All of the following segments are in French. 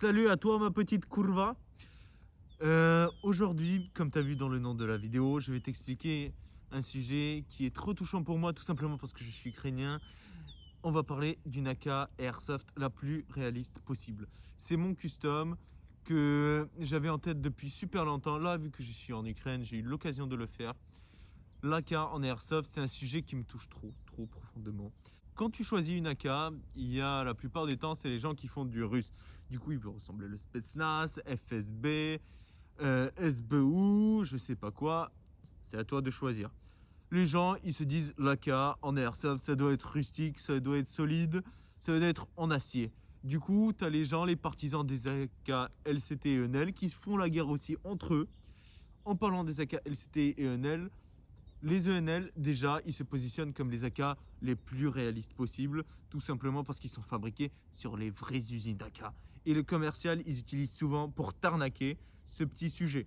Salut à toi ma petite courva. Aujourd'hui, comme tu as vu dans le nom de la vidéo, je vais t'expliquer un sujet qui est trop touchant pour moi, tout simplement parce que je suis ukrainien. On va parler d'une AK Airsoft la plus réaliste possible. C'est mon custom que j'avais en tête depuis super longtemps. Là, vu que je suis en Ukraine, j'ai eu l'occasion de le faire. L'AK en Airsoft, c'est un sujet qui me touche trop profondément. Quand tu choisis une AK, il y a la plupart des temps, c'est les gens qui font du russe. Du coup, ils veulent ressembler au Spetsnaz, FSB, SBU, je sais pas quoi. C'est à toi de choisir. Les gens, ils se disent l'AK en Airsoft, ça doit être rustique, ça doit être solide, ça doit être en acier. Du coup, tu as les gens, les partisans des AK LCT et ENL qui se font la guerre aussi entre eux. En parlant des AK LCT et ENL, les ENL, déjà, ils se positionnent comme les AK les plus réalistes possibles, tout simplement parce qu'ils sont fabriqués sur les vraies usines d'AK. Et le commercial, ils utilisent souvent pour tarnaquer ce petit sujet.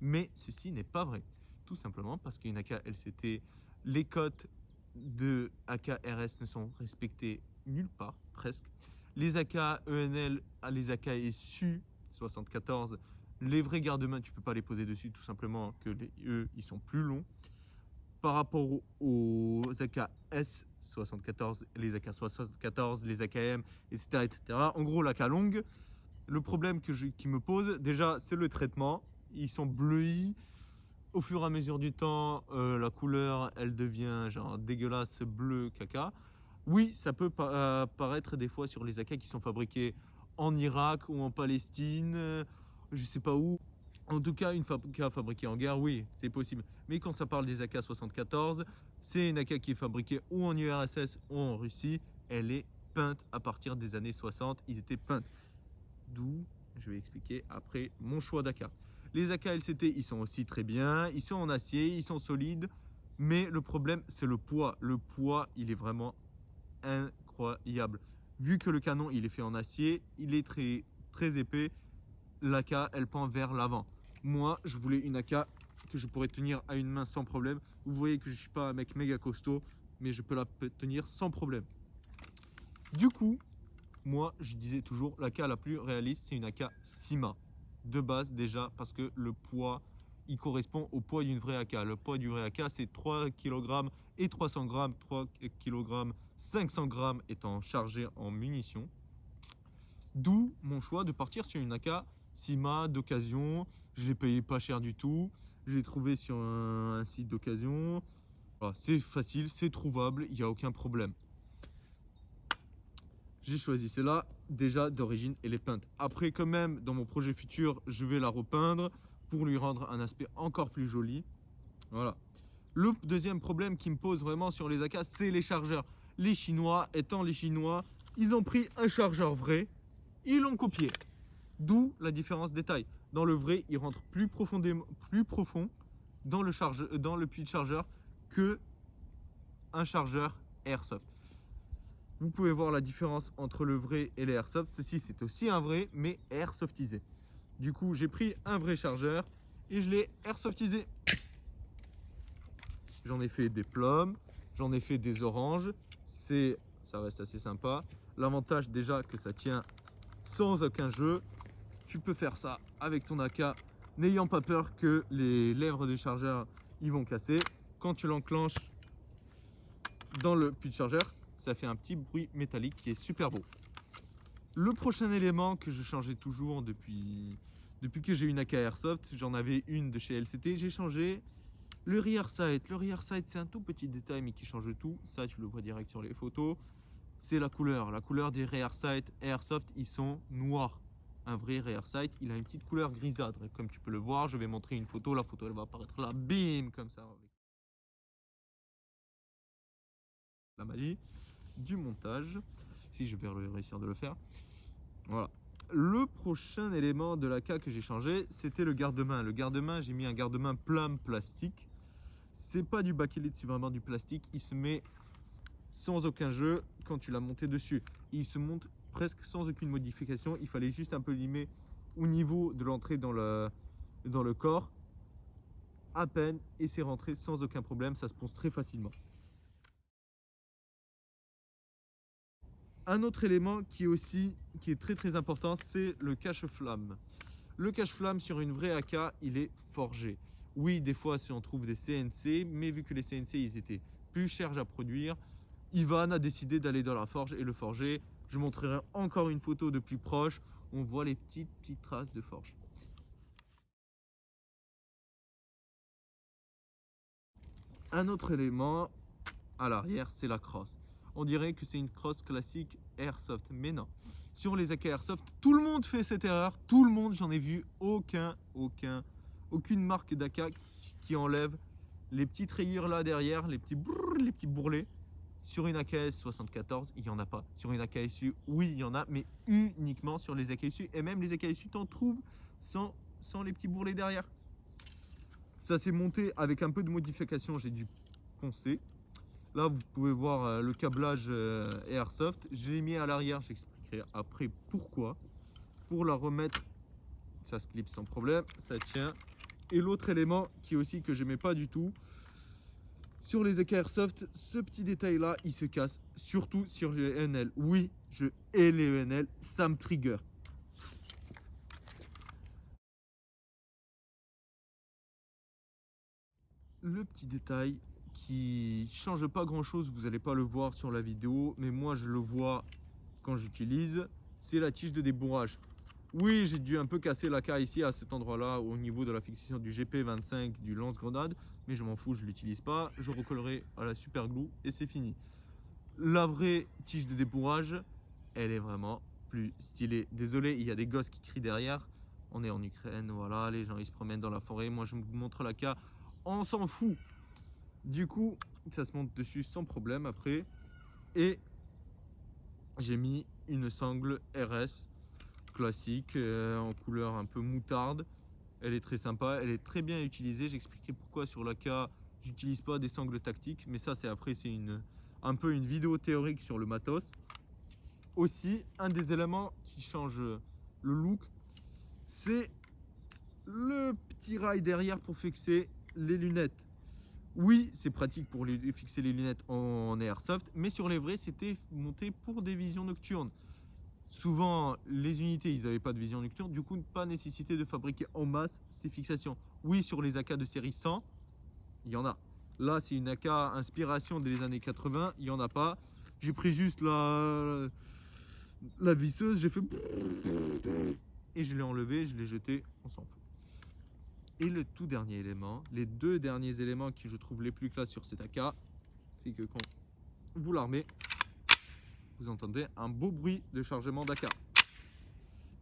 Mais ceci n'est pas vrai. Tout simplement parce qu'une AK LCT, les cotes de AK RS ne sont respectées nulle part, presque. Les AK ENL, les AK SU 74, les vrais garde-mains, tu ne peux pas les poser dessus, tout simplement que eux, ils sont plus longs par rapport aux AKS 74, les AK 74, les AKM, etc., etc. En gros, l'AK longue, le problème qui me pose, déjà, c'est le traitement. Ils sont bleuis. Au fur et à mesure du temps, la couleur, elle devient genre dégueulasse, bleu, caca. Oui, ça peut paraître des fois sur les AK qui sont fabriqués en Irak ou en Palestine, je sais pas où. En tout cas, une AK fabriquée en guerre, oui, c'est possible. Mais quand ça parle des AK-74, c'est une AK qui est fabriquée ou en URSS ou en Russie. Elle est peinte à partir des années 60. Ils étaient peints. D'où, je vais expliquer après mon choix d'AK. Les AK LCT, ils sont aussi très bien. Ils sont en acier, ils sont solides. Mais le problème, c'est le poids. Le poids, il est vraiment incroyable. Vu que le canon, il est fait en acier, il est très épais. L'AK, elle pend vers l'avant. Moi, je voulais une AK que je pourrais tenir à une main sans problème. Vous voyez que je ne suis pas un mec méga costaud, mais je peux la tenir sans problème. Du coup, moi, je disais toujours, l'AK la plus réaliste, c'est une AK Sima. De base, déjà, parce que le poids, il correspond au poids d'une vraie AK. Le poids du vrai AK, c'est 3 kg et 300 g. 3 kg, 500 g étant chargés en munitions. D'où mon choix de partir sur une AK Sima d'occasion. Je l'ai payé pas cher du tout. Je l'ai trouvé sur un site d'occasion. Voilà, c'est facile, c'est trouvable, il n'y a aucun problème. J'ai choisi celle-là. Déjà d'origine, elle est peinte. Après, quand même, dans mon projet futur, je vais la repeindre pour lui rendre un aspect encore plus joli. Voilà. Le deuxième problème qui me pose vraiment sur les AK, c'est les chargeurs. Les Chinois, étant les Chinois, ils ont pris un chargeur vrai, ils l'ont copié. D'où la différence des tailles. Dans le vrai, il rentre plus profond dans le puits de chargeur que un chargeur Airsoft. Vous pouvez voir la différence entre le vrai et les Airsoft. Ceci, c'est aussi un vrai, mais Airsoftisé. Du coup, j'ai pris un vrai chargeur et je l'ai Airsoftisé. J'en ai fait des plums, j'en ai fait des oranges. Ça reste assez sympa. L'avantage déjà que ça tient sans aucun jeu. Tu peux faire ça avec ton AK, n'ayant pas peur que les lèvres du chargeur ils vont casser. Quand tu l'enclenches dans le puits de chargeur, ça fait un petit bruit métallique qui est super beau. Le prochain élément que je changeais toujours depuis que j'ai une AK Airsoft, j'en avais une de chez LCT, j'ai changé le rear sight. Le rear sight, c'est un tout petit détail mais qui change tout. Ça, tu le vois direct sur les photos. C'est la couleur. La couleur des rear sight Airsoft, ils sont noirs. Un vrai rear sight, il a une petite couleur grisâtre. Comme tu peux le voir, je vais montrer une photo. La photo, elle va apparaître là, bim, comme ça. Avec la magie du montage. Si je vais réussir de le faire. Voilà. Le prochain élément de la AK que j'ai changé, c'était le garde-main. Le garde-main, j'ai mis un garde-main plein plastique. C'est pas du bakelite, c'est vraiment du plastique. Il se met sans aucun jeu quand tu l'as monté dessus. Il se monte presque sans aucune modification. Il fallait juste un peu limer au niveau de l'entrée dans le corps. À peine, et c'est rentré sans aucun problème. Ça se ponce très facilement. Un autre élément qui est très très important, c'est le cache-flamme. Le cache-flamme sur une vraie AK, il est forgé. Oui, des fois, si on trouve des CNC, mais vu que les CNC, ils étaient plus chers à produire, Ivan a décidé d'aller dans la forge et le forger. Je montrerai encore une photo de plus proche. On voit les petites traces de forge. Un autre élément à l'arrière, c'est la crosse. On dirait que c'est une crosse classique Airsoft, mais non. Sur les AK Airsoft, tout le monde fait cette erreur. Tout le monde, j'en ai vu aucune marque d'AK qui enlève les petites rayures là derrière, les petits bourrelets. Sur une AKS 74, il n'y en a pas. Sur une AKSU, oui, il y en a, mais uniquement sur les AKSU. Et même les AKSU, t'en trouves sans les petits bourrelets derrière. Ça s'est monté avec un peu de modification, j'ai dû poncer. Là, vous pouvez voir le câblage Airsoft. Je l'ai mis à l'arrière, j'expliquerai après pourquoi. Pour la remettre, ça se clip sans problème, ça tient. Et l'autre élément qui aussi que j'aimais pas du tout, sur les AK Airsoft, ce petit détail là, il se casse, surtout sur les ENL. Oui, je hais les ENL, ça me trigger. Le petit détail qui change pas grand chose, vous n'allez pas le voir sur la vidéo, mais moi je le vois quand j'utilise, c'est la tige de débourrage. Oui, j'ai dû un peu casser la l'AK ici à cet endroit-là au niveau de la fixation du GP25 du lance-grenade, mais je m'en fous, je l'utilise pas. Je recollerai à la super glue et c'est fini. La vraie tige de débourrage, elle est vraiment plus stylée. Désolé, il y a des gosses qui crient derrière. On est en Ukraine, voilà, les gens ils se promènent dans la forêt. Moi je vous montre l'AK, on s'en fout. Du coup, ça se monte dessus sans problème après. Et j'ai mis une sangle RS classique en couleur un peu moutarde. Elle est très sympa, elle est très bien utilisée. J'expliquerai pourquoi sur l'AK j'utilise pas des sangles tactiques, mais ça c'est après, c'est un peu une vidéo théorique sur le matos. Aussi, un des éléments qui change le look, c'est le petit rail derrière pour fixer les lunettes. Oui, c'est pratique pour fixer les lunettes en airsoft, mais sur les vrais, c'était monté pour des visions nocturnes. Souvent, les unités, ils n'avaient pas de vision nocturne, du coup, pas nécessité de fabriquer en masse ces fixations. Oui, sur les AK de série 100, il y en a. Là, c'est une AK inspiration des années 80, il n'y en a pas. J'ai pris juste la visseuse, j'ai fait et je l'ai enlevé, je l'ai jeté, on s'en fout. Et le tout dernier élément, les deux derniers éléments qui je trouve les plus classe sur cette AK, c'est que quand vous l'armez, vous entendez un beau bruit de chargement d'AK.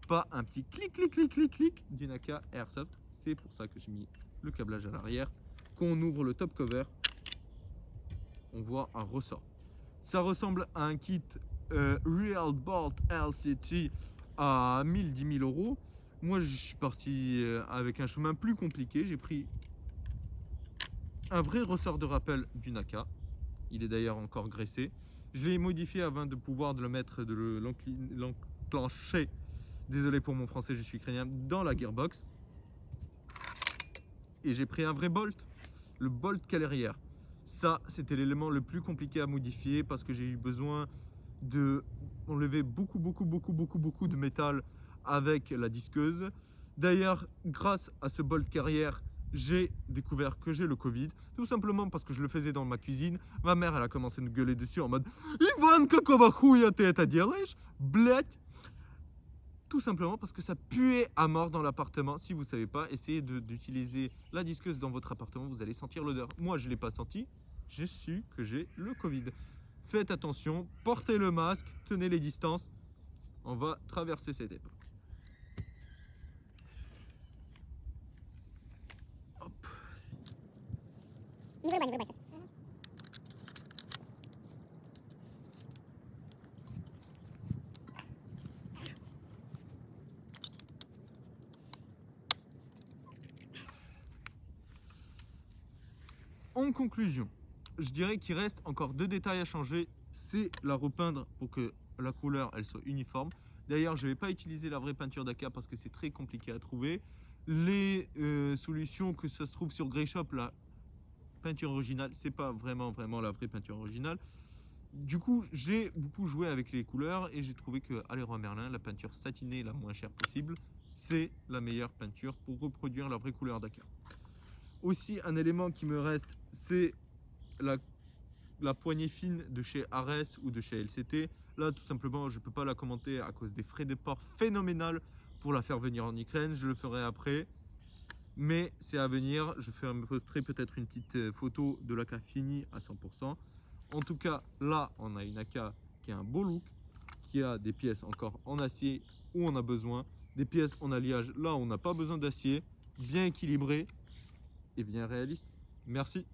Pas un petit clic clic clic clic clic d'une AK Airsoft. C'est pour ça que j'ai mis le câblage à l'arrière. Quand on ouvre le top cover, on voit un ressort. Ça ressemble à un kit Real Bolt LCT à 1000-10 000 euros. Moi, je suis parti avec un chemin plus compliqué. J'ai pris un vrai ressort de rappel d'une AK. Il est d'ailleurs encore graissé. Je l'ai modifié avant de pouvoir le mettre, de l'enclencher. Désolé pour mon français, je suis ukrainien. Dans la gearbox. Et j'ai pris un vrai bolt. Le bolt calérière. Ça, c'était l'élément le plus compliqué à modifier parce que j'ai eu besoin de enlever beaucoup de métal avec la disqueuse. D'ailleurs, grâce à ce bolt carrière, j'ai découvert que j'ai le Covid, tout simplement parce que je le faisais dans ma cuisine. Ma mère, elle a commencé à me gueuler dessus en mode Ivan, какого хуя ты это делаешь? Блять! Tout simplement parce que ça puait à mort dans l'appartement. Si vous ne savez pas, essayez d'utiliser la disqueuse dans votre appartement, vous allez sentir l'odeur. Moi, je ne l'ai pas senti, j'ai su que j'ai le Covid. Faites attention, portez le masque, tenez les distances. On va traverser cette époque. Hop. En conclusion, je dirais qu'il reste encore deux détails à changer. C'est la repeindre pour que la couleur elle soit uniforme. D'ailleurs, je ne vais pas utiliser la vraie peinture d'AK parce que c'est très compliqué à trouver. Les solutions que ça se trouve sur Grey Shop, la peinture originale, c'est pas vraiment la vraie peinture originale. Du coup, j'ai beaucoup joué avec les couleurs et j'ai trouvé que à Leroy Merlin, la peinture satinée la moins chère possible, c'est la meilleure peinture pour reproduire la vraie couleur Dakar. Aussi, un élément qui me reste, c'est la poignée fine de chez Ares ou de chez LCT. Là, tout simplement, je ne peux pas la commenter à cause des frais de port phénoménal pour la faire venir en Ukraine. Je le ferai après. Mais c'est à venir. Je posterai peut-être une petite photo de l'AK finie à 100%. En tout cas, là, on a une AK qui a un beau look, qui a des pièces encore en acier où on a besoin, des pièces en alliage là où on n'a pas besoin d'acier, bien équilibré et bien réaliste. Merci.